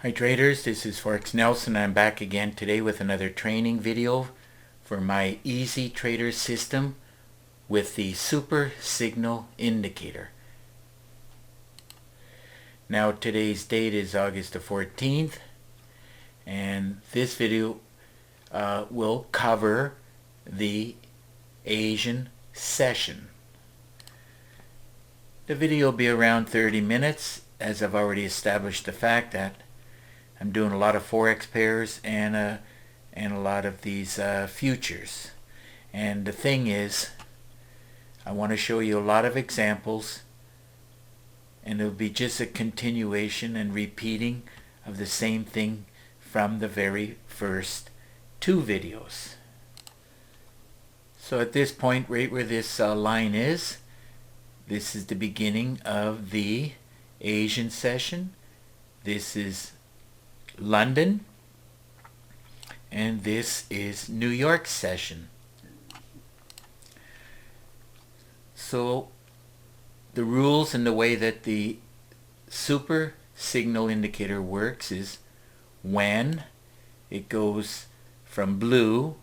Hi traders, this is Forex Nelson. I'm back again today with another training video for my Easy Trader system with the Super Signal Indicator. Now today's date is August the 14th, and this video will cover the Asian session. The video will be around 30 minutes, as I've already established the fact that I'm doing a lot of Forex pairs and a lot of these futures. And the thing is, I want to show you a lot of examples, and it'll be just a continuation and repeating of the same thing from the very first two videos. So at this point, right where this line is, this is the beginning of the Asian session. This is London, and this is New York session. So the rules and the way that the Super Signal Indicator works is when it goes from blue,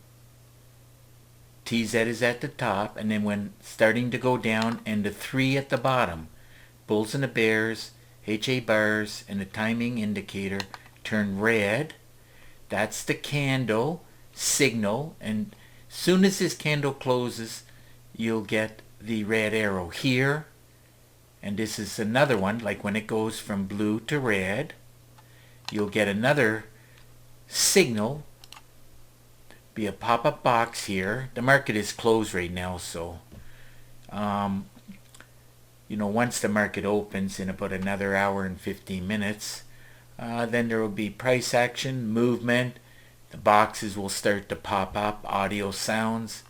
TZ is at the top, and then when starting to go down and the 3 at the bottom, bulls and the bears, HA bars, and the timing indicator turn red. That's the candle signal, and soon as this candle closes, you'll get the red arrow here. And this is another one, like when it goes from blue to red, you'll get another signal, be a pop-up box here. The market is closed right now, so once the market opens in about another hour and 15 minutes, then there will be price action, movement, the boxes will start to pop up, audio sounds.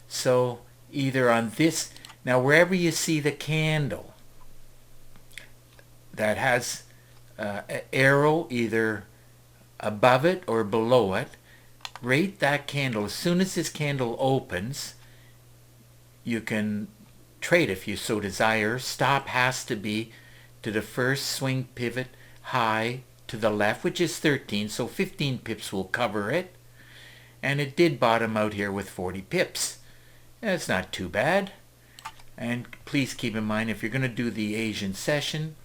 So either on this, now wherever you see the candle that has an arrow either above it or below it, rate that candle. As soon as this candle opens, you can trade if you so desire. Stop has to be to the first swing pivot high to the left, which is 13, so 15 pips will cover it. And it did bottom out here with 40 pips. That's not too bad. And please keep in mind, if you're going to do the Asian session,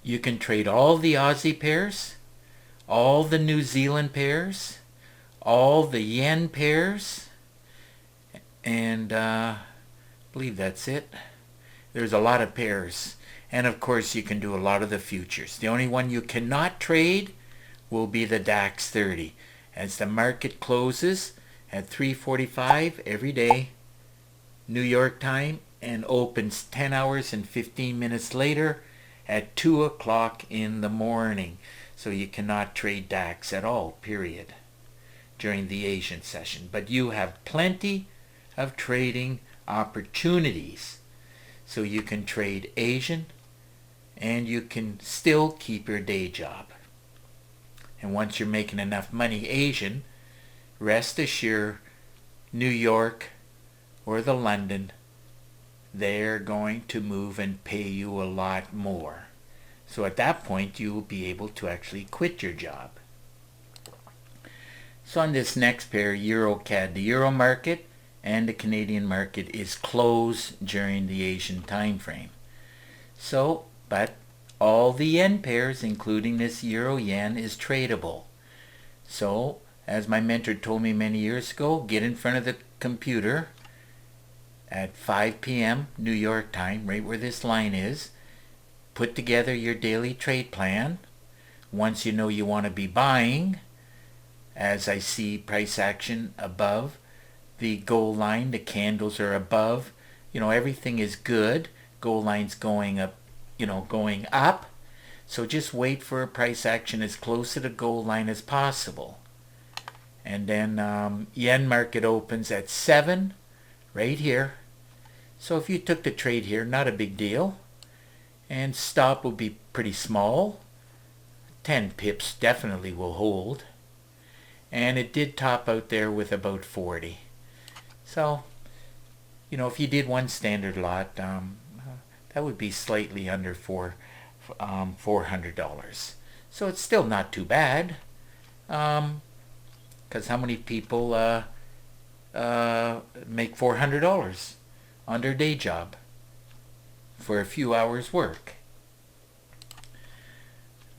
you can trade all the Aussie pairs, all the New Zealand pairs, all the yen pairs, and I believe that's it. There's a lot of pairs. And of course you can do a lot of the futures. The only one you cannot trade will be the DAX 30. As the market closes at 3:45 every day, New York time, and opens 10 hours and 15 minutes later at 2 o'clock in the morning. So you cannot trade DAX at all, period, during the Asian session. But you have plenty of trading opportunities. So you can trade Asian, and you can still keep your day job. And once you're making enough money Asian, rest assured, New York or the London, they're going to move and pay you a lot more. So at that point, you will be able to actually quit your job. So on this next pair, Euro-CAD, the Euro market and the Canadian market is closed during the Asian time frame. So, but all the yen pairs, including this Euro-Yen, is tradable. So, as my mentor told me many years ago, get in front of the computer at 5 p.m. New York time, right where this line is. Put together your daily trade plan. Once you know you want to be buying, as I see price action above the goal line, the candles are above, everything is good. Goal line's going up, going up. So just wait for a price action as close to the goal line as possible. And then yen market opens at 7, right here. So if you took the trade here, not a big deal. And stop will be pretty small. 10 pips definitely will hold. And it did top out there with about 40. So, if you did one standard lot, that would be slightly under $400. So it's still not too bad. Because how many people make $400 on their day job for a few hours work?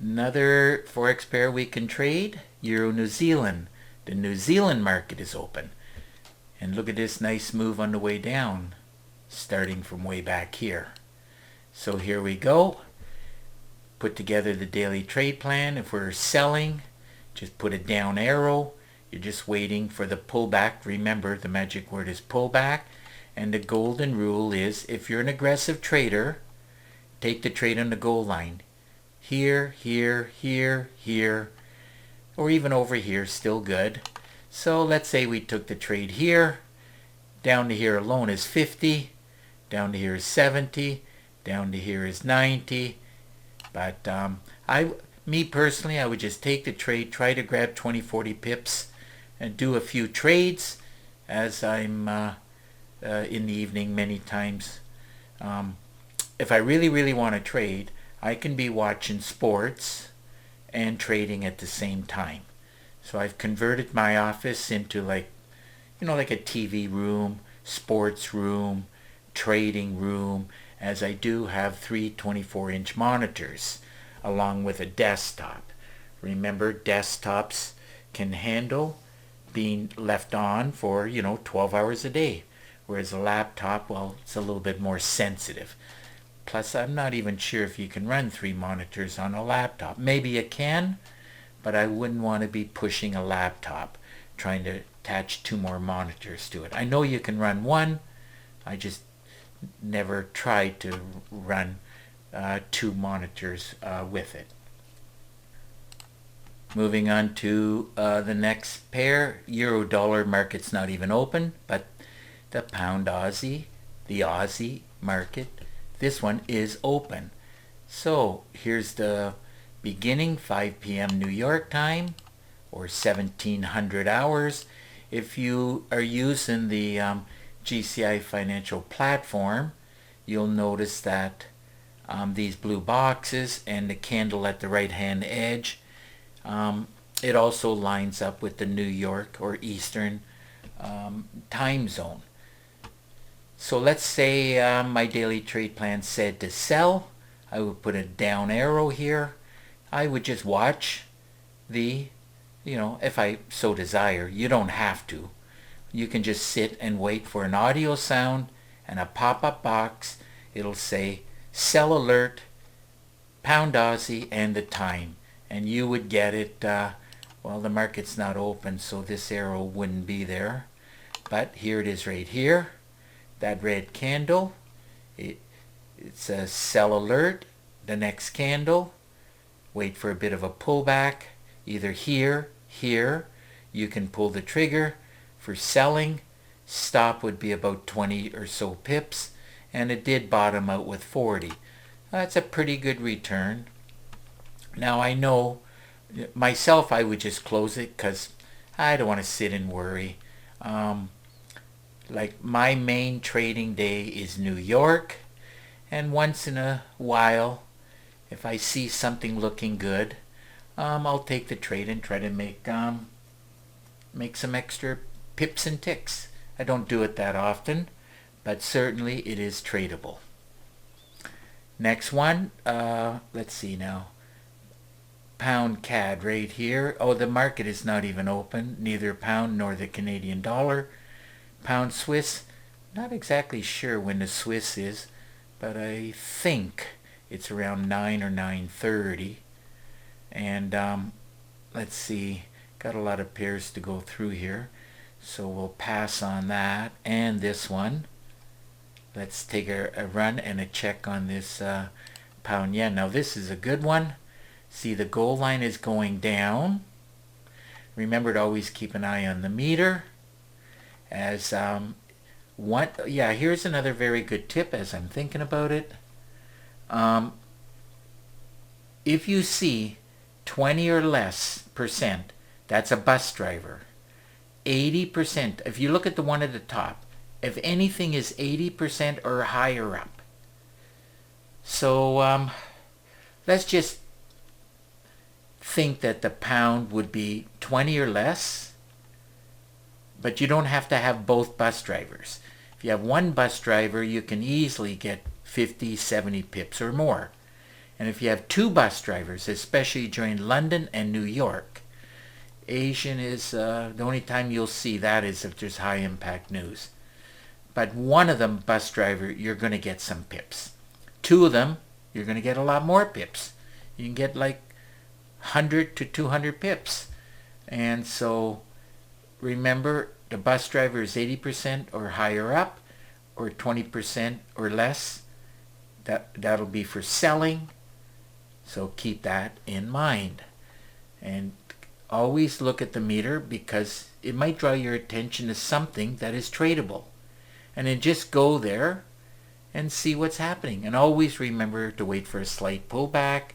Another forex pair we can trade, Euro New Zealand. The New Zealand market is open. And look at this nice move on the way down, starting from way back here. So here we go. Put together the daily trade plan. If we're selling, just put a down arrow. You're just waiting for the pullback. Remember, the magic word is pullback. And the golden rule is, if you're an aggressive trader, take the trade on the goal line. Here, here, here, here, or even over here, still good. So let's say we took the trade here. Down to here alone is 50. Down to here is 70. Down to here is 90. But me personally, I would just take the trade, try to grab 20, 40 pips, and do a few trades as I'm in the evening many times. If I really, really want to trade, I can be watching sports and trading at the same time. So I've converted my office into like a TV room, sports room, trading room, as I do have 3 24-inch monitors along with a desktop. Remember, desktops can handle being left on for 12 hours a day, whereas a laptop, well, it's a little bit more sensitive. Plus, I'm not even sure if you can run 3 monitors on a laptop. Maybe you can, but I wouldn't want to be pushing a laptop trying to attach 2 more monitors to it. I know you can run 1. I just never tried to run 2 monitors with it. Moving on to the next pair, Euro dollar market's not even open, but the pound Aussie, the Aussie market, this one is open. So here's the beginning, 5 p.m. New York time, or 1700 hours. If you are using the GCI Financial Platform, you'll notice that these blue boxes and the candle at the right hand edge, it also lines up with the New York or Eastern time zone. So let's say my daily trade plan said to sell. I would put a down arrow here. I would just watch the, if I so desire. You don't have to. You can just sit and wait for an audio sound and a pop-up box. It'll say sell alert, pound Aussie, and the time. And you would get it, well, the market's not open, so this arrow wouldn't be there. But here it is right here. That red candle, it says sell alert. The next candle, wait for a bit of a pullback, either here, here. You can pull the trigger for selling. Stop would be about 20 or so pips, and it did bottom out with 40. That's a pretty good return. Now I know myself, I would just close it because I don't want to sit and worry. Like my main trading day is New York, and once in a while, if I see something looking good, I'll take the trade and try to make some extra pips and ticks. I don't do it that often, but certainly it is tradable. Next one, let's see now. Pound CAD right here. Oh, the market is not even open, neither pound nor the Canadian dollar. Pound Swiss, not exactly sure when the Swiss is, but I think it's around 9 or 9:30. And let's see, got a lot of pairs to go through here, so we'll pass on that and this one. Let's take a run and a check on this pound yen. Now this is a good one. See, the goal line is going down. Remember to always keep an eye on the meter. As here's another very good tip as I'm thinking about it. If you see 20 or less percent, that's a bus driver. 80%, if you look at the one at the top, if anything is 80% or higher up. So let's just think that the pound would be 20 or less, but you don't have to have both bus drivers. If you have one bus driver, you can easily get 50, 70 pips or more. And if you have two bus drivers, especially during London and New York, Asian is the only time you'll see that is if there's high impact news. But one of them, bus driver, you're going to get some pips. Two of them, you're going to get a lot more pips. You can get like 100 to 200 pips. And so remember, the bus driver is 80% or higher up, or 20% or less. That'll be for selling. So keep that in mind. And always look at the meter, because it might draw your attention to something that is tradable. And then just go there and see what's happening. And always remember to wait for a slight pullback,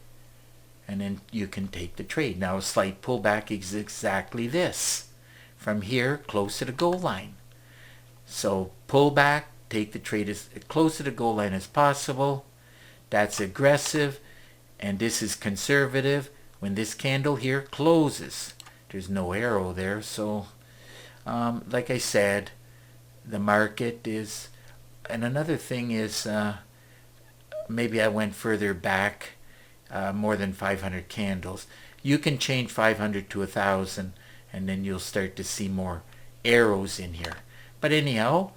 and then you can take the trade. Now a slight pullback is exactly this. From here, close to the goal line. So pull back, take the trade as close to the goal line as possible. That's aggressive, and this is conservative. When this candle here closes, there's no arrow there, so like I said, the market is, and another thing is, maybe I went further back, more than 500 candles. You can change 500 to 1,000, and then you'll start to see more arrows in here. But anyhow,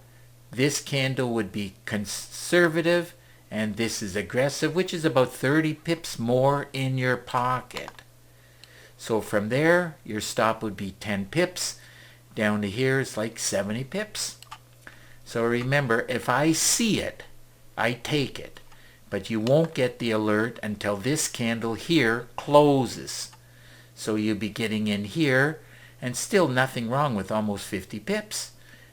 this candle would be conservative, and this is aggressive, which is about 30 pips more in your pocket. So from there, your stop would be 10 pips. Down to here is like 70 pips. So remember, if I see it, I take it. But you won't get the alert until this candle here closes. So you'll be getting in here, and still nothing wrong with almost 50 pips.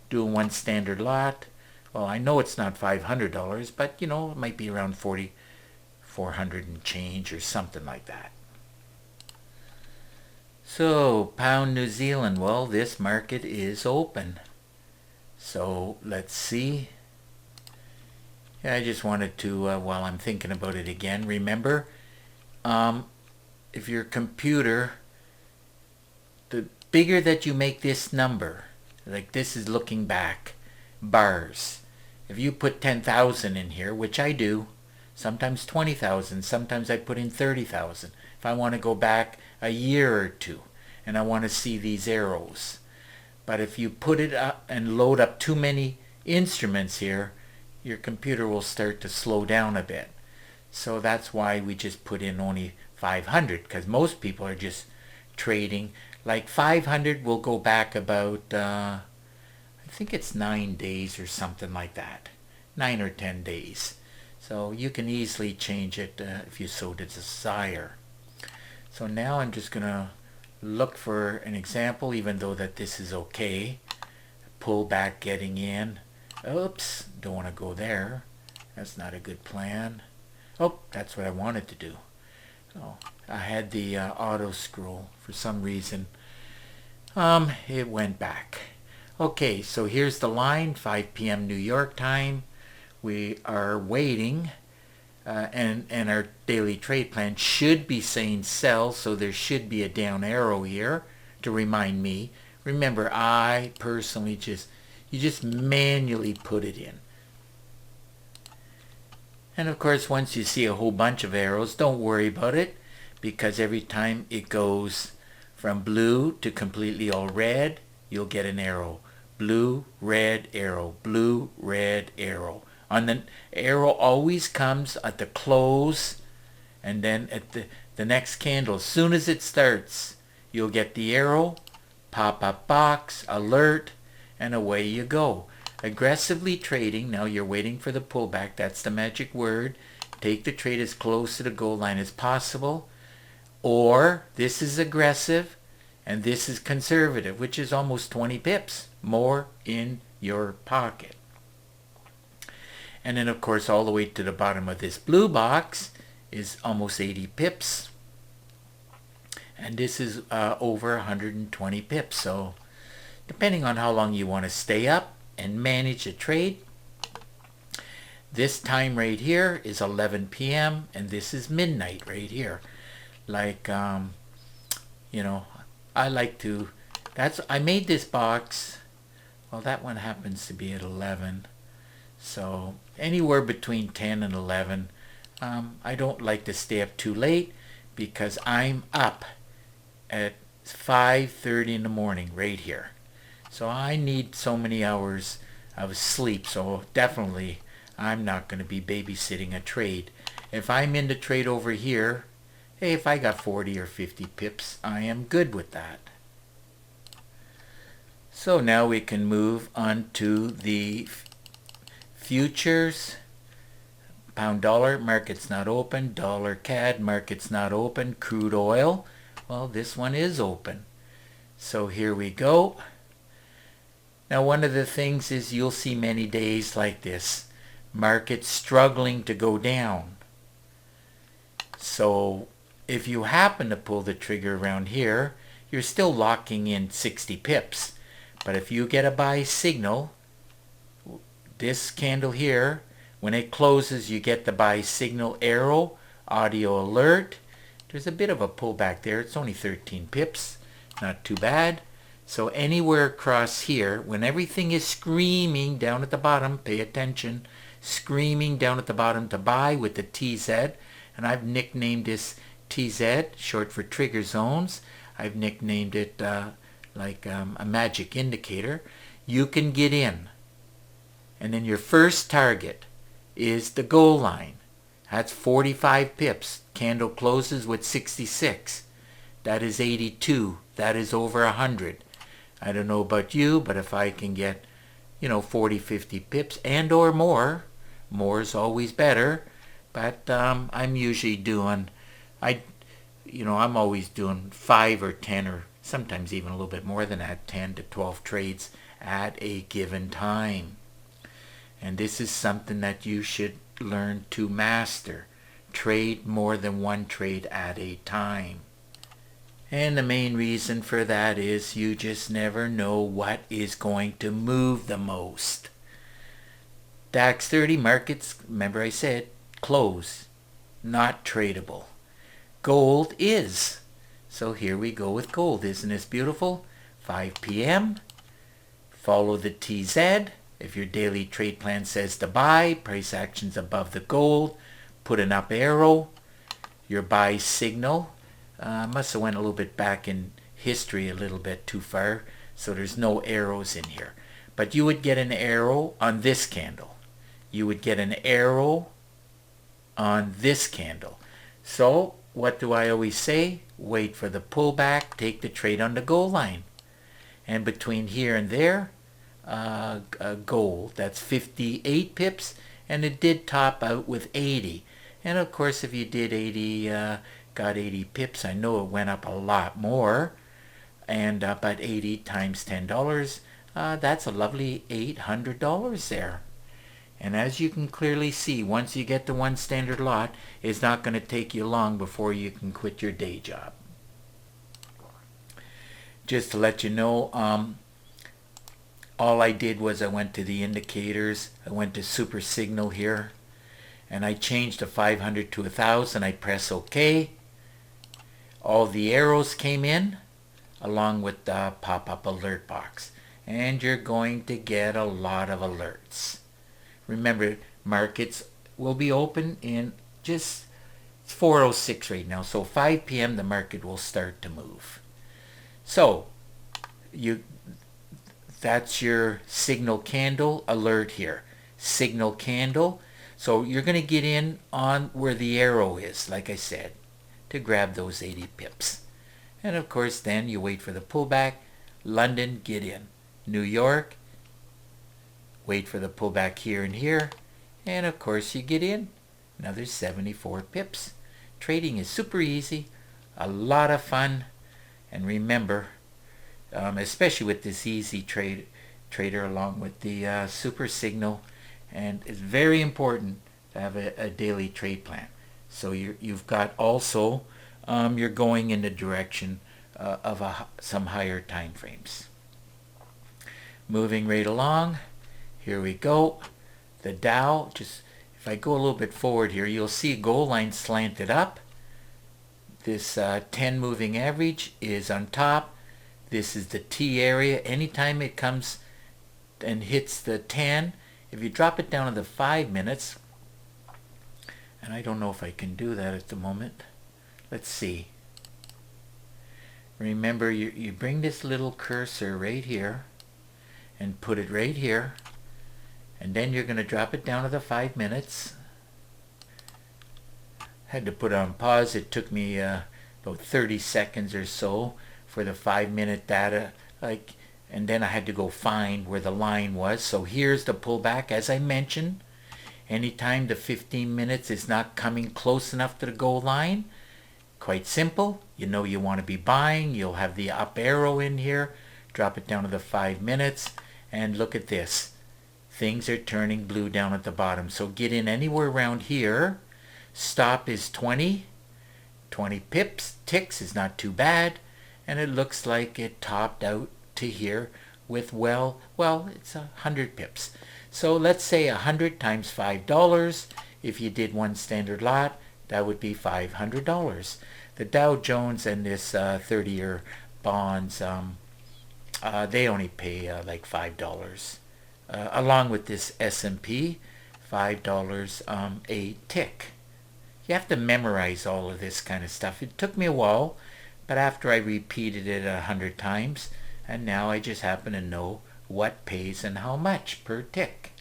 Doing one standard lot. Well, I know it's not $500, but you know, it might be around 400 and change or something like that. So, pound New Zealand, well, this market is open. So, let's see. Yeah, I just wanted to, while I'm thinking about it again, remember, if your computer, the bigger that you make this number, like this is looking back, bars. If you put 10,000 in here, which I do, sometimes 20,000, sometimes I put in 30,000. If I want to go back a year or two and I want to see these arrows. But if you put it up and load up too many instruments here, your computer will start to slow down a bit. So that's why we just put in only 500, because most people are just trading. Like 500 will go back about, I think it's 9 days or something like that. 9 or 10 days. So you can easily change it if you so desire. So now I'm just going to look for an example, even though that this is okay. Pull back, getting in. Oops, don't want to go there. That's not a good plan. Oh, that's what I wanted to do. Oh, I had the auto scroll for some reason. It went back. Okay, so here's the line, 5 p.m. New York time. We are waiting, and our daily trade plan should be saying sell, so there should be a down arrow here to remind me. Remember, I personally you just manually put it in. And of course, once you see a whole bunch of arrows, don't worry about it, because every time it goes from blue to completely all red, you'll get an arrow. Blue, red, arrow. Blue, red, arrow. And the arrow always comes at the close, and then at the next candle. As soon as it starts, you'll get the arrow, pop-up box, alert, and away you go. Aggressively trading, now you're waiting for the pullback. That's the magic word. Take the trade as close to the goal line as possible. Or this is aggressive and this is conservative, which is almost 20 pips more in your pocket. And then of course all the way to the bottom of this blue box is almost 80 pips. And this is over 120 pips. So depending on how long you want to stay up and manage a trade, this time right here is 11 p.m. and this is midnight right here. Like you know, I like to, I made this box, well, that one happens to be at 11. So anywhere between 10 and 11. I don't like to stay up too late because I'm up at 5:30 in the morning right here. So I need so many hours of sleep. So definitely I'm not going to be babysitting a trade. If I'm in the trade over here, hey, if I got 40 or 50 pips, I am good with that. So now we can move on to the futures. Pound dollar, market's not open. Dollar CAD, market's not open. Crude oil, well, this one is open. So here we go. Now one of the things is you'll see many days like this. Market struggling to go down. So if you happen to pull the trigger around here, you're still locking in 60 pips. But if you get a buy signal, this candle here, when it closes, you get the buy signal arrow, audio alert. There's a bit of a pullback there. It's only 13 pips. Not too bad. So anywhere across here, when everything is screaming down at the bottom, pay attention, screaming down at the bottom to buy with the TZ, and I've nicknamed this TZ, short for trigger zones. I've nicknamed it like a magic indicator. You can get in. And then your first target is the goal line. That's 45 pips. Candle closes with 66. That is 82. That is over 100. I don't know about you, but if I can get, 40, 50 pips and or more is always better. But I'm usually doing, I'm always doing 5 or 10 or sometimes even a little bit more than that, 10 to 12 trades at a given time. And this is something that you should learn to master. Trade more than one trade at a time. And the main reason for that is you just never know what is going to move the most. DAX 30 markets, remember I said, close, not tradable. Gold is. So here we go with gold. Isn't this beautiful? 5 p.m. Follow the TZ. If your daily trade plan says to buy, price action's above the gold, put an up arrow. Your buy signal, must have went a little bit back in history a little bit too far, so there's no arrows in here. But you would get an arrow on this candle. You would get an arrow on this candle. So what do I always say? Wait for the pullback, take the trade on the goal line. And between here and there, gold, that's 58 pips, and it did top out with 80. And of course, if you did 80, got 80 pips, I know it went up a lot more. And but 80 times $10, that's a lovely $800 there. And as you can clearly see, once you get to one standard lot, it's not going to take you long before you can quit your day job. Just to let you know, all I did was I went to the indicators, I went to super signal here, and I changed the 500 to 1000. I press OK. All the arrows came in along with the pop-up alert box, and you're going to get a lot of alerts. Remember, markets will be open in just 4:06 right now, so 5 p.m. the market will start to move. So that's your signal candle alert here. Signal candle. So you're going to get in on where the arrow is, like I said, to grab those 80 pips. And of course, then you wait for the pullback. London, get in. New York, wait for the pullback here and here. And of course, you get in. Another 74 pips. Trading is super easy, a lot of fun. And remember, especially with this easy trader along with the super signal, and it's very important to have a daily trade plan. So you've got also, you're going in the direction of some higher time frames. Moving right along, here we go. The Dow, just if I go a little bit forward here, you'll see a goal line slanted up. This 10 moving average is on top. This is the T area. Anytime it comes and hits the 10, if you drop it down to the 5 minutes, and I don't know if I can do that at the moment. Let's see. Remember, you bring this little cursor right here and put it right here, and then you're going to drop it down to the 5 minutes. Had to put on pause. It took me about 30 seconds or so for the 5-minute data, and then I had to go find where the line was. So here's the pullback. As I mentioned, anytime the 15 minutes is not coming close enough to the goal line, quite simple, you know you want to be buying. You'll have the up arrow in here, drop it down to the 5 minutes, and look at this. Things are turning blue down at the bottom. So get in anywhere around here. Stop is 20 pips. Ticks is not too bad, and it looks like it topped out to here with well it's 100 pips. So let's say 100 times $5. If you did one standard lot, that would be $500. The Dow Jones and this 30-year bonds, they only pay like $5. Along with this S&P, $5 a tick. You have to memorize all of this kind of stuff. It took me a while, but after I repeated it 100 times, and now I just happen to know what pays and how much per tick.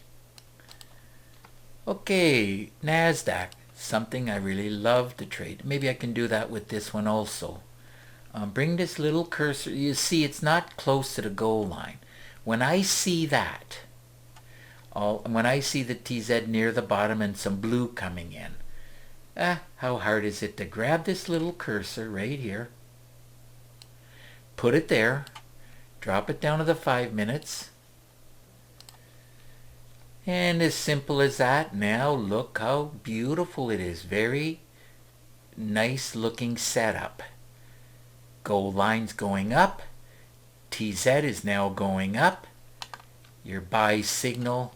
Okay, NASDAQ, something I really love to trade. Maybe I can do that with this one also. Bring this little cursor. You see it's not close to the goal line. When I see that, when I see the TZ near the bottom and some blue coming in, how hard is it to grab this little cursor right here, put it there, drop it down to the 5 minutes, and as simple as that. Now look how beautiful it is. Very nice looking setup. Goal line's going up, TZ is now going up, your buy signal,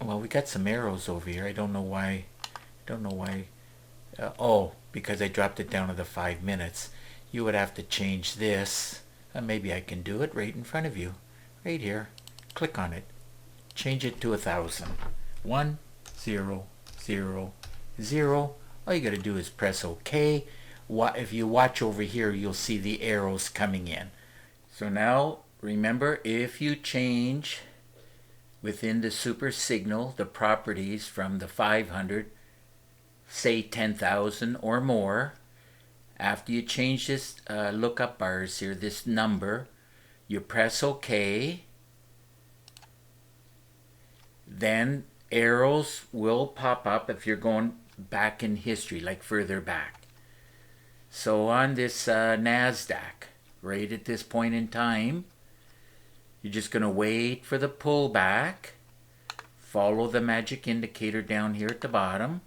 well, we got some arrows over here. I don't know why. Because I dropped it down to the 5 minutes. You would have to change this. Maybe I can do it right in front of you. Right here. Click on it. Change it to 1,000. 1, 0, 0, 0. All you got to do is press OK. If you watch over here, you'll see the arrows coming in. So now, remember, if you change within the super signal the properties from the 500, say 10,000 or more, after you change this lookup bars here, this number, you press OK. Then arrows will pop up if you're going back in history, like further back. So on this NASDAQ, right at this point in time, you're just going to wait for the pullback, follow the magic indicator down here at the bottom,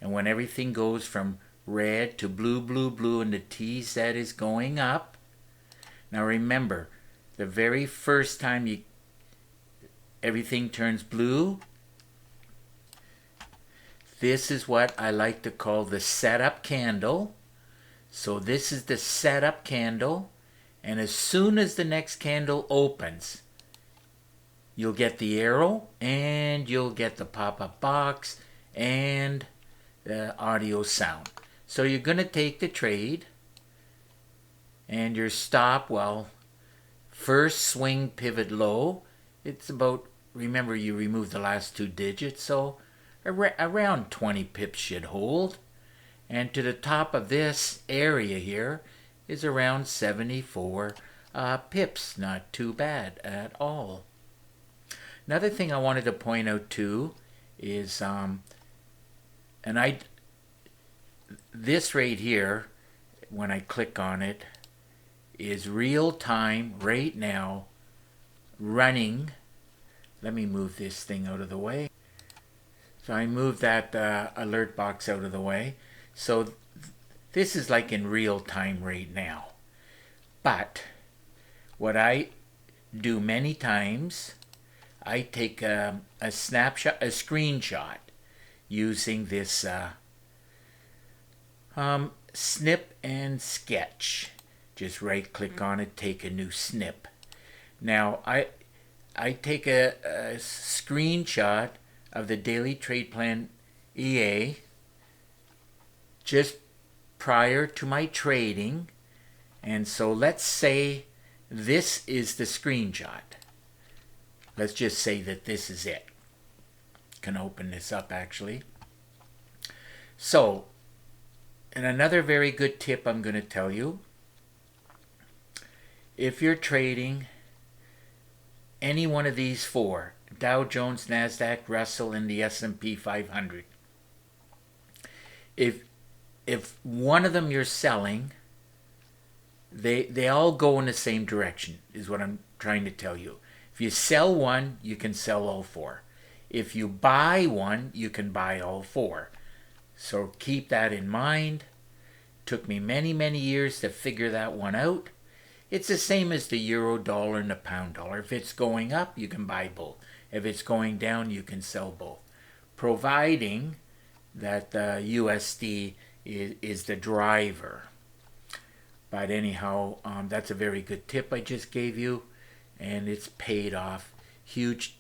and when everything goes from red to blue, blue, blue, and the TZ is going up. Now remember, the very first time everything turns blue, this is what I like to call the setup candle. So this is the setup candle, and as soon as the next candle opens, you'll get the arrow, and you'll get the pop-up box, and the audio sound. So you're going to take the trade, and your stop, well, first swing pivot low, it's about, remember you removed the last 2 digits, so around 20 pips should hold. And to the top of this area here is around 74 pips. Not too bad at all. Another thing I wanted to point out too is, this right here, when I click on it, is real time right now running. Let me move this thing out of the way. So I moved that alert box out of the way. So this is like in real time right now. But what I do many times, I take a snapshot, a screenshot using this, Snip and sketch. Just right click on it, take a new snip. Now I take a screenshot of the daily trade plan EA just prior to my trading. And so let's say this is the screenshot. Let's just say that this is it. Can open this up actually. So, and another very good tip I'm going to tell you. If you're trading any one of these four, Dow Jones, NASDAQ, Russell, and the S&P 500, if one of them you're selling, they all go in the same direction, is what I'm trying to tell you. If you sell one, you can sell all four. If you buy one, you can buy all four. So keep that in mind. Took me many, many years to figure that one out. It's the same as the euro dollar and the pound dollar. If it's going up, you can buy both. If it's going down, you can sell both. Providing that the USD is the driver. But anyhow, that's a very good tip I just gave you. And it's paid off huge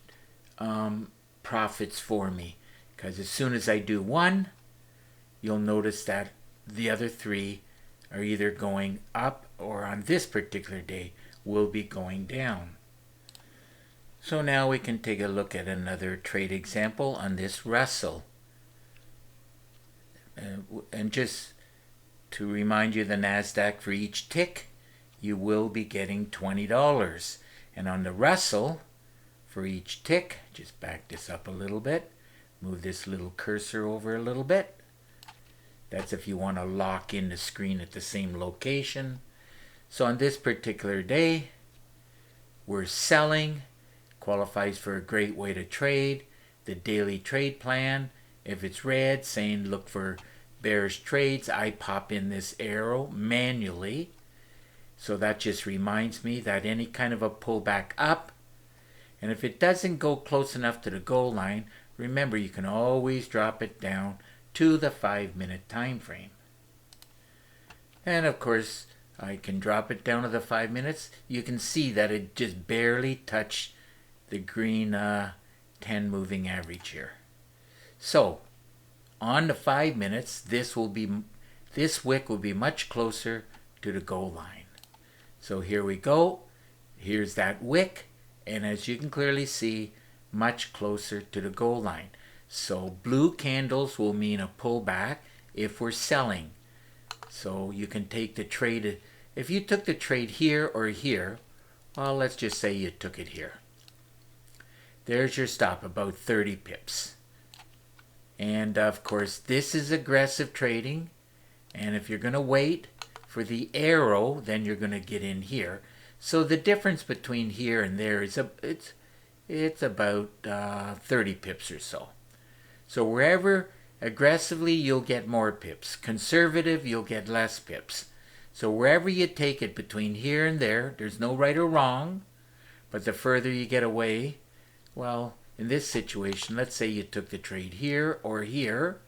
profits for me. Because as soon as I do one, you'll notice that the other three are either going up or on this particular day will be going down. So now we can take a look at another trade example on this Russell. And just to remind you, the NASDAQ, for each tick, you will be getting $20. And on the Russell, for each tick, just back this up a little bit, move this little cursor over a little bit. That's if you want to lock in the screen at the same location. So on this particular day, we're selling, qualifies for a great way to trade, the daily trade plan. If it's red, saying look for bearish trades, I pop in this arrow manually. So that just reminds me that any kind of a pullback up, and if it doesn't go close enough to the goal line, remember you can always drop it down to the 5-minute time frame. And of course, I can drop it down to the 5 minutes. You can see that it just barely touched the green 10 moving average here. So, on the 5 minutes, this wick will be much closer to the goal line. So here we go. Here's that wick, and as you can clearly see, much closer to the goal line. So blue candles will mean a pullback if we're selling. So you can take the trade. If you took the trade here or here, well, let's just say you took it here. There's your stop, about 30 pips. And of course, this is aggressive trading. And if you're going to wait for the arrow, then you're going to get in here. So the difference between here and there is it's about 30 pips or so. So wherever aggressively, you'll get more pips. Conservative, you'll get less pips. So wherever you take it between here and there, there's no right or wrong. But the further you get away, well, in this situation, let's say you took the trade here or here,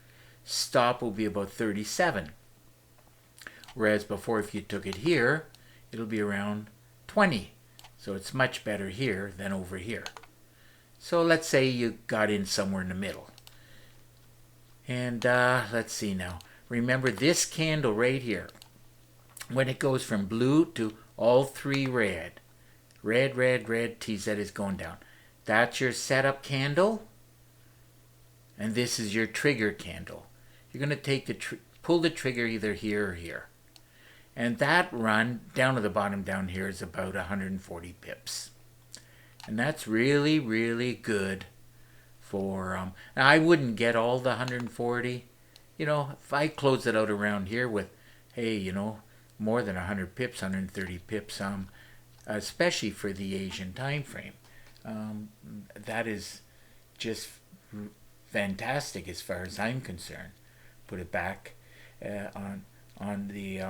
stop will be about 37. Whereas before, if you took it here, it'll be around 20. So it's much better here than over here. So let's say you got in somewhere in the middle. And let's see now. Remember this candle right here. When it goes from blue to all three red. Red, red, red, TZ is going down. That's your setup candle. And this is your trigger candle. You're going to take pull the trigger either here or here. And that run down to the bottom down here is about 140 pips. And that's really, really good for, now I wouldn't get all the 140. You know, if I close it out around here with, hey, you know, more than 100 pips, 130 pips, especially for the Asian time frame. That is just fantastic as far as I'm concerned. Put it back on the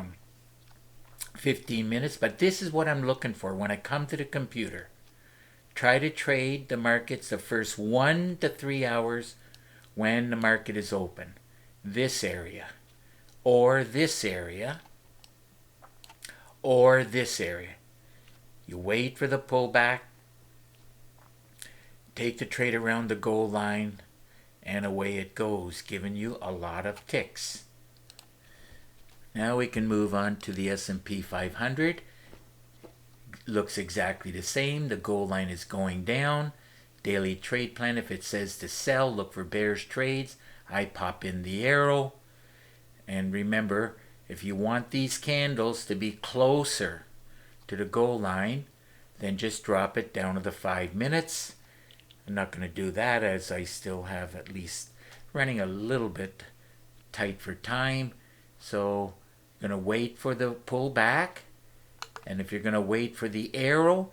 15 minutes. But this is what I'm looking for when I come to the computer. Try to trade the markets the first 1 to 3 hours when the market is open. This area. or this area, or this area. You wait for the pullback, take the trade around the goal line, and away it goes, giving you a lot of ticks. Now we can move on to the S&P 500. Looks exactly the same. The goal line is going down. Daily trade plan, if it says to sell, look for bearish trades. I pop in the arrow. And remember, if you want these candles to be closer to the goal line, then just drop it down to the 5 minutes. I'm not going to do that, as I still have at least running a little bit tight for time. So I'm going to wait for the pullback. And if you're going to wait for the arrow,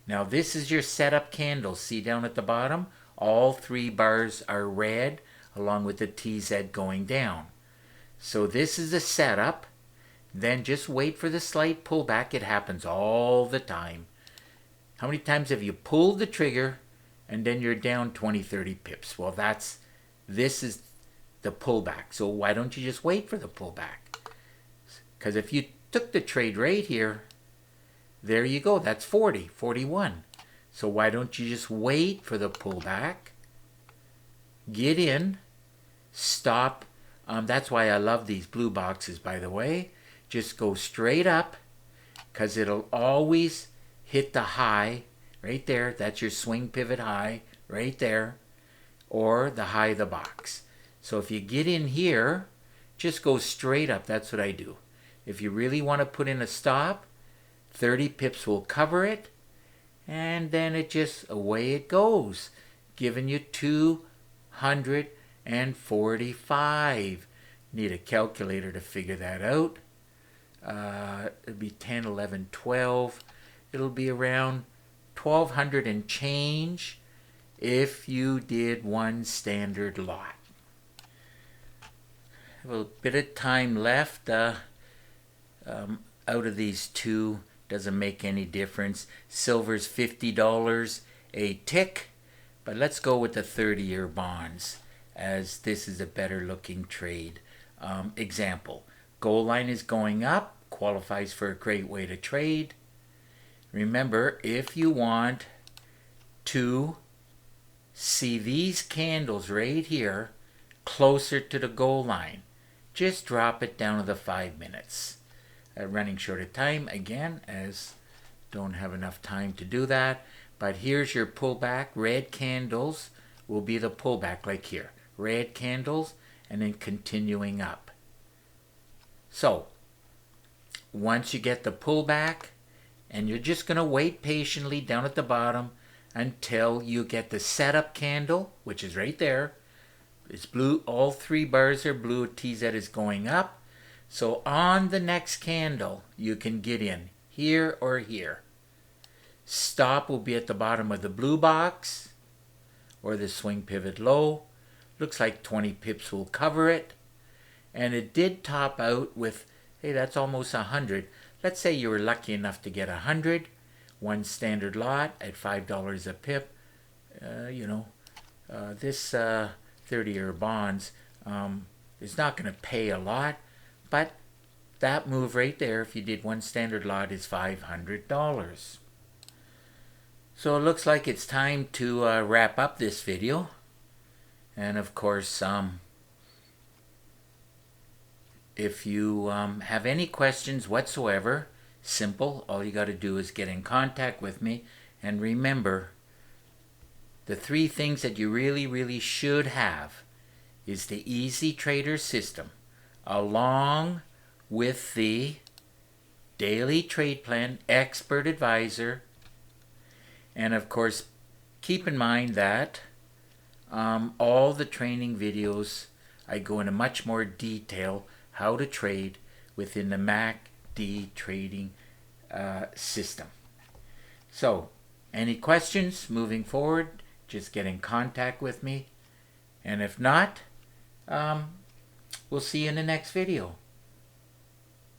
now this is your setup candle. See down at the bottom? All 3 bars are red along with the TZ going down. So this is the setup. Then just wait for the slight pullback. It happens all the time. How many times have you pulled the trigger and then you're down 20, 30 pips? Well, this is the pullback. So why don't you just wait for the pullback? Because if you took the trade right here, there you go. That's 40, 41. So why don't you just wait for the pullback, get in, stop. That's why I love these blue boxes, by the way. Just go straight up, because it'll always hit the high right there. That's your swing pivot high right there, or the high of the box. So if you get in here, just go straight up. That's what I do. If you really want to put in a stop, 30 pips will cover it, and then it just, away it goes, giving you 245. Need a calculator to figure that out. It'll be 10, 11, 12. It'll be around 1,200 and change if you did one standard lot. A little bit of time left. Out of these two, doesn't make any difference. Silver's $50 a tick, but let's go with the 30-year bonds, as this is a better looking trade. Example, goal line is going up, qualifies for a great way to trade. Remember, if you want to see these candles right here closer to the goal line, just drop it down to the 5 minutes. Running short of time again, as don't have enough time to do that. But here's your pullback. Red candles will be the pullback, like here. Red candles, and then continuing up. So once you get the pullback, and you're just going to wait patiently down at the bottom until you get the setup candle, which is right there. It's blue. All 3 bars are blue. TZ is going up. So on the next candle, you can get in here or here. Stop will be at the bottom of the blue box or the swing pivot low. Looks like 20 pips will cover it. And it did top out with, hey, that's almost 100. Let's say you were lucky enough to get 100. One standard lot at $5 a pip. This 30-year bonds is not going to pay a lot. But that move right there, if you did one standard lot, is $500. So it looks like it's time to wrap up this video. And of course, if you have any questions whatsoever, simple. All you got to do is get in contact with me. And remember, the 3 things that you really, really should have is the Easy Trader system, along with the daily trade plan, expert advisor, and of course keep in mind that all the training videos, I go into much more detail how to trade within the MACD trading system. So any questions moving forward, just get in contact with me, and if not, we'll see you in the next video.